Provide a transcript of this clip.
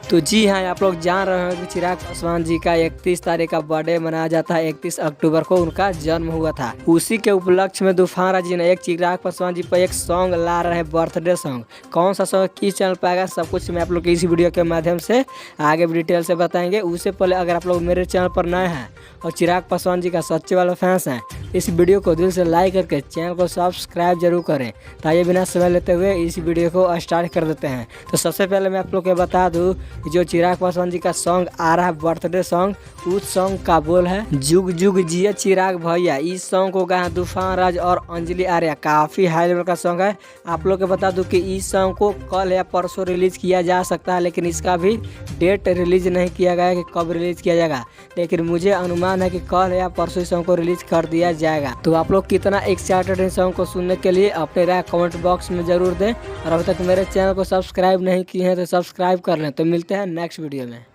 तो जी हाँ, आप लोग जान रहे हो कि चिराग पासवान जी का 31 तारीख का बर्थडे मनाया जाता है। 31 अक्टूबर को उनका जन्म हुआ था। उसी के उपलक्ष्य में तूफान राज जी ने एक चिराग पासवान जी पर एक सॉन्ग ला रहे हैं, बर्थडे सॉन्ग। कौन सा सॉन्ग किस चैनल पर आएगा, सब कुछ मैं आप लोग इस वीडियो के माध्यम से आगे डिटेल से बताएंगे। उससे पहले अगर आप लोग मेरे चैनल पर नए हैं और चिराग पासवान जी का सच्चे वाले फैंस हैं, इस वीडियो को दिल से लाइक करके चैनल को सब्सक्राइब जरूर करें। ताकि बिना समय लेते हुए इस वीडियो को स्टार्ट कर देते हैं। तो सबसे पहले मैं आप लोग को बता दूं कि जो चिराग पासवान जी का सॉन्ग आ रहा है, बर्थडे सॉन्ग, उस सॉन्ग का बोल है जुग जुग जिया चिराग भैया। इस सॉन्ग को गाया तूफान राज और अंजलि आर्या। काफ़ी हाई लेवल का सॉन्ग है। आप लोग को बता दूं कि इस सॉन्ग को कल या परसों रिलीज किया जा सकता है, लेकिन इसका भी डेट रिलीज नहीं किया गया है कि कब रिलीज किया जाएगा। लेकिन मुझे अनुमान है कि कल या परसों इस सॉन्ग को रिलीज कर दिया जाएगा। तो आप लोग कितना एक्साइटेड हैं सॉन्ग को सुनने के लिए, अपने राय कमेंट बॉक्स में जरूर दें। और अभी तक मेरे चैनल को सब्सक्राइब नहीं किए हैं तो सब्सक्राइब कर लें। तो मिलते हैं नेक्स्ट वीडियो में।